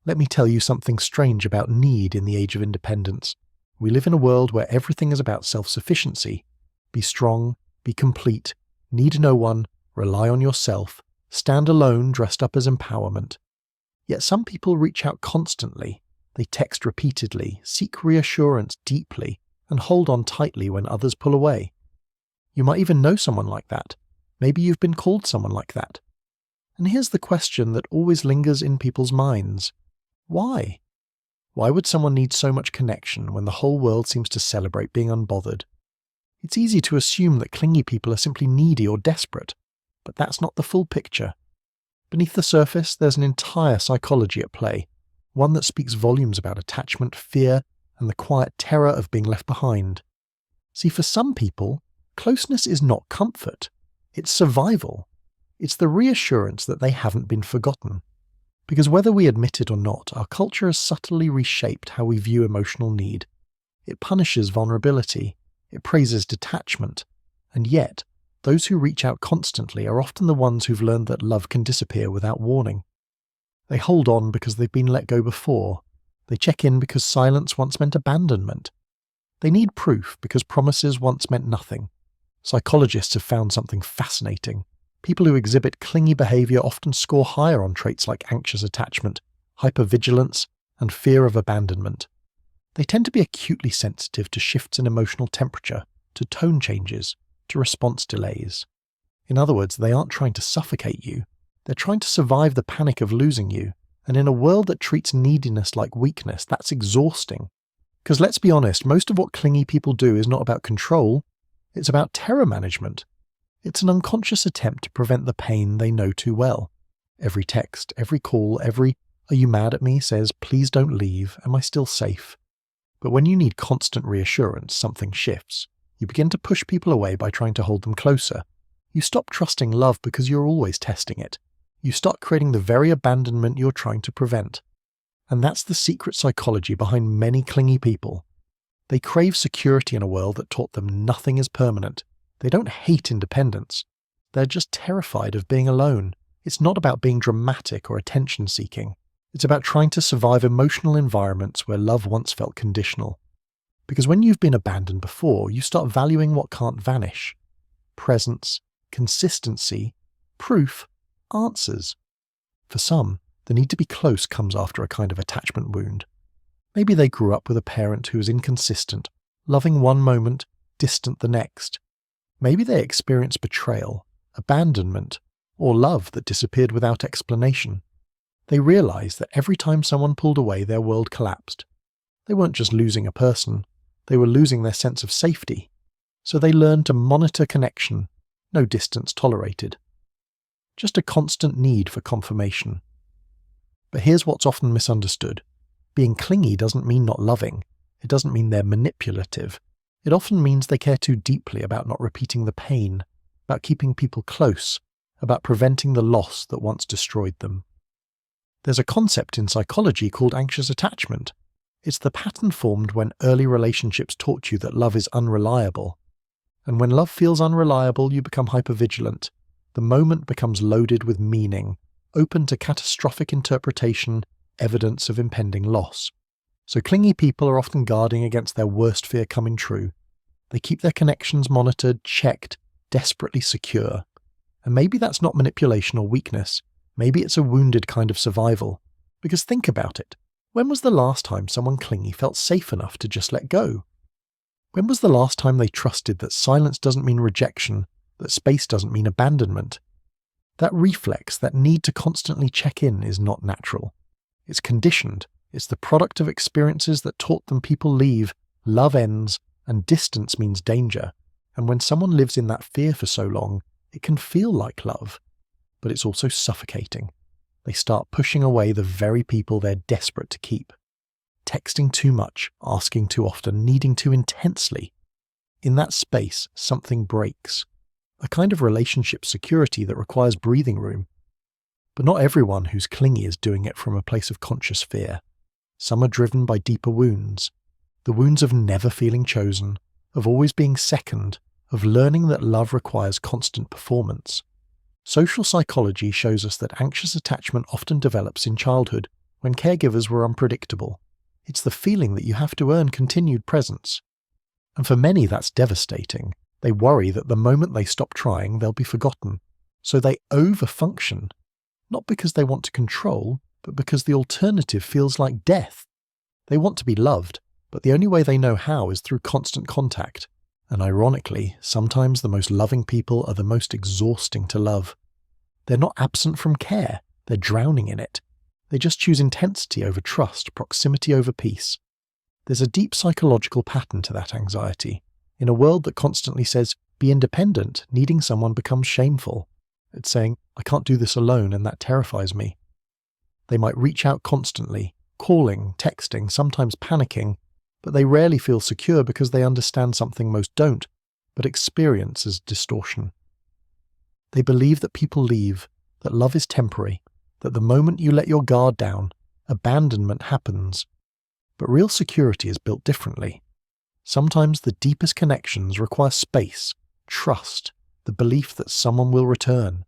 Let me tell you something strange about need in the age of independence. We live in a world where everything is about self-sufficiency. Be strong, be complete, need no one, rely on yourself, stand alone dressed up as empowerment. Yet some people reach out constantly. They text repeatedly, seek reassurance deeply, and hold on tightly when others pull away. You might even know someone like that. Maybe you've been called someone like that. And here's the question that always lingers in people's minds. Why? Why would someone need so much connection when the whole world seems to celebrate being unbothered? It's easy to assume that clingy people are simply needy or desperate, but that's not the full picture. Beneath the surface, there's an entire psychology at play, one that speaks volumes about attachment, fear, and the quiet terror of being left behind. See, for some people, closeness is not comfort. It's survival. It's the reassurance that they haven't been forgotten. Because whether we admit it or not, our culture has subtly reshaped how we view emotional need. It punishes vulnerability. It praises detachment. And yet, those who reach out constantly are often the ones who've learned that love can disappear without warning. They hold on because they've been let go before. They check in because silence once meant abandonment. They need proof because promises once meant nothing. Psychologists have found something fascinating. People who exhibit clingy behavior often score higher on traits like anxious attachment, hypervigilance, and fear of abandonment. They tend to be acutely sensitive to shifts in emotional temperature, to tone changes, to response delays. In other words, they aren't trying to suffocate you. They're trying to survive the panic of losing you. And in a world that treats neediness like weakness, that's exhausting. Because let's be honest, most of what clingy people do is not about control. It's about terror management. It's an unconscious attempt to prevent the pain they know too well. Every text, every call, every "Are you mad at me?" says, "Please don't leave. Am I still safe?" But when you need constant reassurance, something shifts. You begin to push people away by trying to hold them closer. You stop trusting love because you're always testing it. You start creating the very abandonment you're trying to prevent. And that's the secret psychology behind many clingy people. They crave security in a world that taught them nothing is permanent. They don't hate independence. They're just terrified of being alone. It's not about being dramatic or attention-seeking. It's about trying to survive emotional environments where love once felt conditional. Because when you've been abandoned before, you start valuing what can't vanish. Presence, consistency, proof, answers. For some, the need to be close comes after a kind of attachment wound. Maybe they grew up with a parent who was inconsistent, loving one moment, distant the next. Maybe they experienced betrayal, abandonment, or love that disappeared without explanation. They realized that every time someone pulled away, their world collapsed. They weren't just losing a person, they were losing their sense of safety. So they learned to monitor connection, no distance tolerated. Just a constant need for confirmation. But here's what's often misunderstood. Being clingy doesn't mean not loving. It doesn't mean they're manipulative. It often means they care too deeply about not repeating the pain, about keeping people close, about preventing the loss that once destroyed them. There's a concept in psychology called anxious attachment. It's the pattern formed when early relationships taught you that love is unreliable. And when love feels unreliable, you become hypervigilant. The moment becomes loaded with meaning, open to catastrophic interpretation, evidence of impending loss. So clingy people are often guarding against their worst fear coming true. They keep their connections monitored, checked, desperately secure. And maybe that's not manipulation or weakness. Maybe it's a wounded kind of survival. Because think about it. When was the last time someone clingy felt safe enough to just let go? When was the last time they trusted that silence doesn't mean rejection, that space doesn't mean abandonment? That reflex, that need to constantly check in, is not natural. It's conditioned. It's the product of experiences that taught them people leave, love ends, and distance means danger. And when someone lives in that fear for so long, it can feel like love. But it's also suffocating. They start pushing away the very people they're desperate to keep. Texting too much, asking too often, needing too intensely. In that space, something breaks. A kind of relationship security that requires breathing room. But not everyone who's clingy is doing it from a place of conscious fear. Some are driven by deeper wounds. The wounds of never feeling chosen, of always being second, of learning that love requires constant performance. Social psychology shows us that anxious attachment often develops in childhood, when caregivers were unpredictable. It's the feeling that you have to earn continued presence. And for many, that's devastating. They worry that the moment they stop trying, they'll be forgotten. So they overfunction, not because they want to control, but because the alternative feels like death. They want to be loved, but the only way they know how is through constant contact. And ironically, sometimes the most loving people are the most exhausting to love. They're not absent from care, they're drowning in it. They just choose intensity over trust, proximity over peace. There's a deep psychological pattern to that anxiety. In a world that constantly says, be independent, needing someone becomes shameful. It's saying, I can't do this alone, and that terrifies me. They might reach out constantly, calling, texting, sometimes panicking, but they rarely feel secure because they understand something most don't, but experience as distortion. They believe that people leave, that love is temporary, that the moment you let your guard down, abandonment happens. But real security is built differently. Sometimes the deepest connections require space, trust, the belief that someone will return.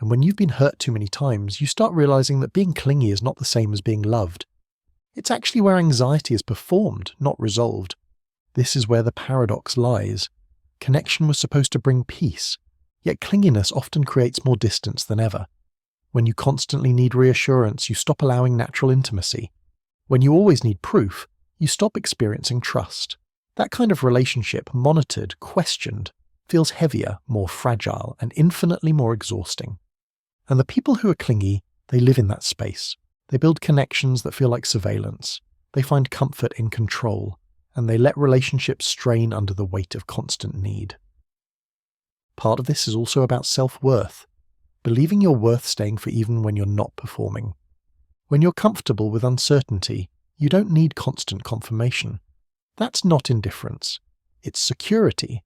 And when you've been hurt too many times, you start realizing that being clingy is not the same as being loved. It's actually where anxiety is performed, not resolved. This is where the paradox lies. Connection was supposed to bring peace, yet clinginess often creates more distance than ever. When you constantly need reassurance, you stop allowing natural intimacy. When you always need proof, you stop experiencing trust. That kind of relationship, monitored, questioned, feels heavier, more fragile, and infinitely more exhausting. And the people who are clingy, they live in that space. They build connections that feel like surveillance. They find comfort in control, and they let relationships strain under the weight of constant need. Part of this is also about self-worth, believing you're worth staying for even when you're not performing. When you're comfortable with uncertainty, you don't need constant confirmation. That's not indifference. It's security.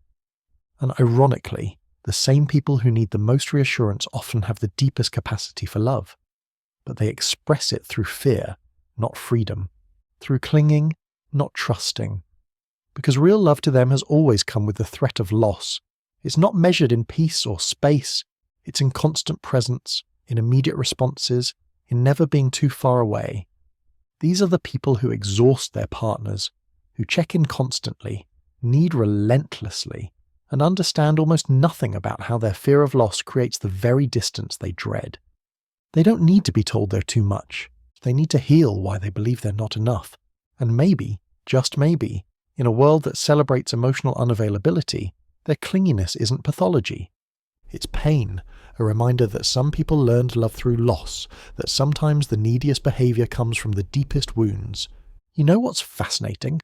And ironically, the same people who need the most reassurance often have the deepest capacity for love. But they express it through fear, not freedom. Through clinging, not trusting. Because real love to them has always come with the threat of loss. It's not measured in peace or space. It's in constant presence, in immediate responses, in never being too far away. These are the people who exhaust their partners, who check in constantly, need relentlessly, and understand almost nothing about how their fear of loss creates the very distance they dread. They don't need to be told they're too much. They need to heal why they believe they're not enough. And maybe, just maybe, in a world that celebrates emotional unavailability, their clinginess isn't pathology. It's pain, a reminder that some people learned love through loss, that sometimes the neediest behavior comes from the deepest wounds. You know what's fascinating?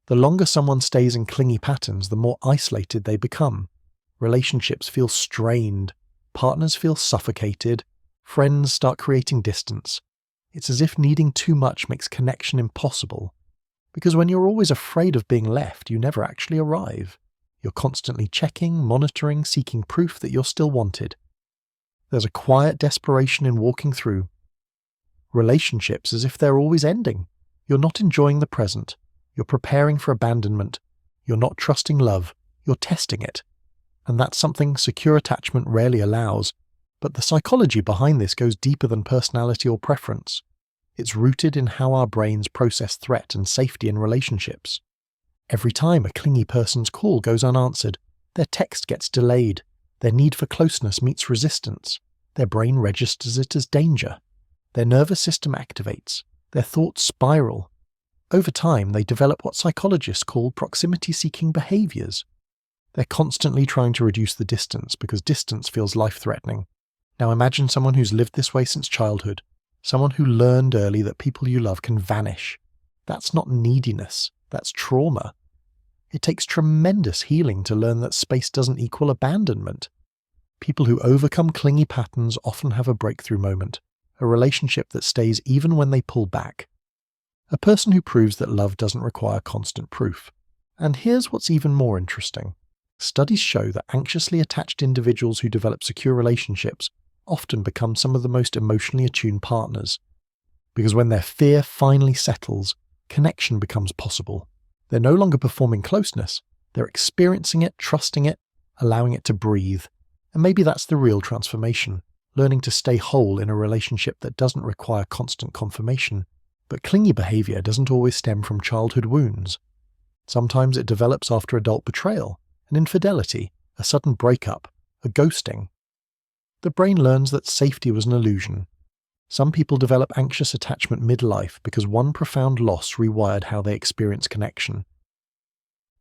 The longer someone stays in clingy patterns, the more isolated they become. Relationships feel strained, partners feel suffocated, friends start creating distance. It's as if needing too much makes connection impossible. Because when you're always afraid of being left, you never actually arrive. You're constantly checking, monitoring, seeking proof that you're still wanted. There's a quiet desperation in walking through relationships as if they're always ending. You're not enjoying the present. You're preparing for abandonment. You're not trusting love. You're testing it. And that's something secure attachment rarely allows. But the psychology behind this goes deeper than personality or preference. It's rooted in how our brains process threat and safety in relationships. Every time a clingy person's call goes unanswered, their text gets delayed, their need for closeness meets resistance, their brain registers it as danger, their nervous system activates, their thoughts spiral. Over time, they develop what psychologists call proximity-seeking behaviors. They're constantly trying to reduce the distance because distance feels life-threatening. Now imagine someone who's lived this way since childhood, someone who learned early that people you love can vanish. That's not neediness, that's trauma. It takes tremendous healing to learn that space doesn't equal abandonment. People who overcome clingy patterns often have a breakthrough moment, a relationship that stays even when they pull back. A person who proves that love doesn't require constant proof. And here's what's even more interesting. Studies show that anxiously attached individuals who develop secure relationships often become some of the most emotionally attuned partners. Because when their fear finally settles, connection becomes possible. They're no longer performing closeness, they're experiencing it, trusting it, allowing it to breathe. And maybe that's the real transformation. learning to stay whole in a relationship that doesn't require constant confirmation. But clingy behavior doesn't always stem from childhood wounds. Sometimes it develops after adult betrayal, an infidelity, a sudden breakup, a ghosting. The brain learns that safety was an illusion. Some people develop anxious attachment midlife because one profound loss rewired how they experience connection.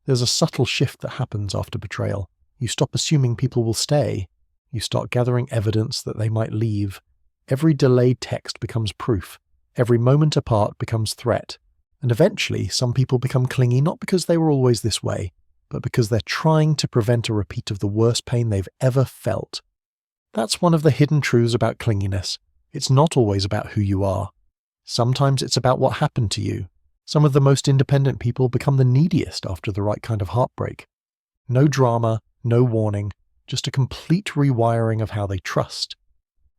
There's a subtle shift that happens after betrayal. You stop assuming people will stay. You start gathering evidence that they might leave. Every delayed text becomes proof. Every moment apart becomes threat. And eventually, some people become clingy not because they were always this way, but because they're trying to prevent a repeat of the worst pain they've ever felt. That's one of the hidden truths about clinginess. It's not always about who you are. Sometimes it's about what happened to you. Some of the most independent people become the neediest after the right kind of heartbreak. No drama, no warning, just a complete rewiring of how they trust.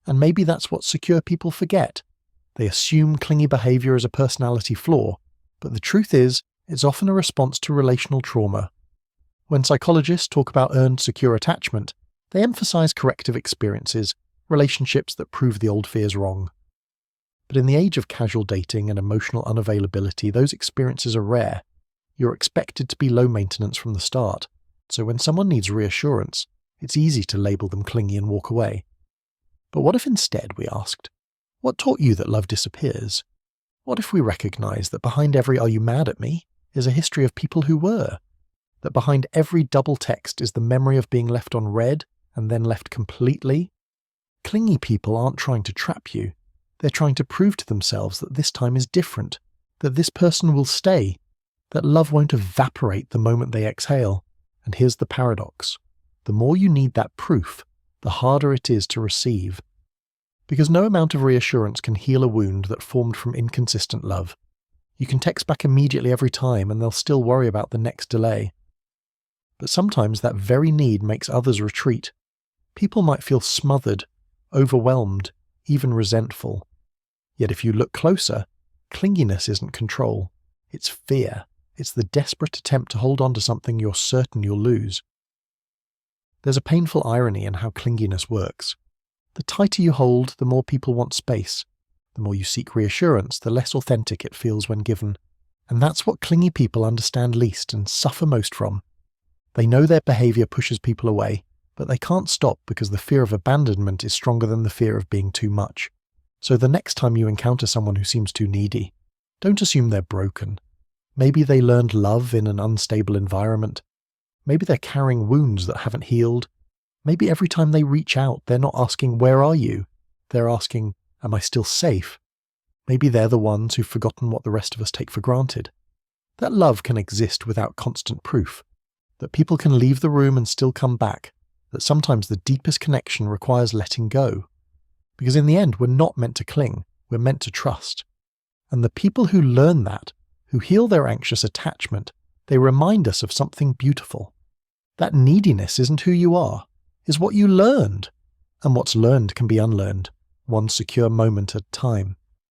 And maybe that's what secure people forget. They assume clingy behavior is a personality flaw, but the truth is, it's often a response to relational trauma. When psychologists talk about earned secure attachment, they emphasize corrective experiences, relationships that prove the old fears wrong. But in the age of casual dating and emotional unavailability, those experiences are rare. You're expected to be low maintenance from the start, so when someone needs reassurance, it's easy to label them clingy and walk away. But what if instead we asked, what taught you that love disappears? What if we recognize that behind every "are you mad at me" is a history of people who were? That behind every double text is the memory of being left on read and then left completely? Clingy people aren't trying to trap you. They're trying to prove to themselves that this time is different, that this person will stay, that love won't evaporate the moment they exhale. And here's the paradox. The more you need that proof, the harder it is to receive. Because no amount of reassurance can heal a wound that formed from inconsistent love. You can text back immediately every time and they'll still worry about the next delay. But sometimes that very need makes others retreat. People might feel smothered, overwhelmed, even resentful. Yet if you look closer, clinginess isn't control. It's fear. It's the desperate attempt to hold on to something you're certain you'll lose. There's a painful irony in how clinginess works. The tighter you hold, the more people want space. The more you seek reassurance, the less authentic it feels when given. And that's what clingy people understand least and suffer most from. They know their behavior pushes people away, but they can't stop because the fear of abandonment is stronger than the fear of being too much. So the next time you encounter someone who seems too needy, don't assume they're broken. Maybe they learned love in an unstable environment. Maybe they're carrying wounds that haven't healed. Maybe every time they reach out, they're not asking, "Where are you?" They're asking, "Am I still safe?" Maybe they're the ones who've forgotten what the rest of us take for granted. That love can exist without constant proof. That people can leave the room and still come back. That sometimes the deepest connection requires letting go. Because in the end, we're not meant to cling, we're meant to trust. And the people who learn that, who heal their anxious attachment, they remind us of something beautiful. That neediness isn't who you are, is what you learned. And what's learned can be unlearned, one secure moment at a time.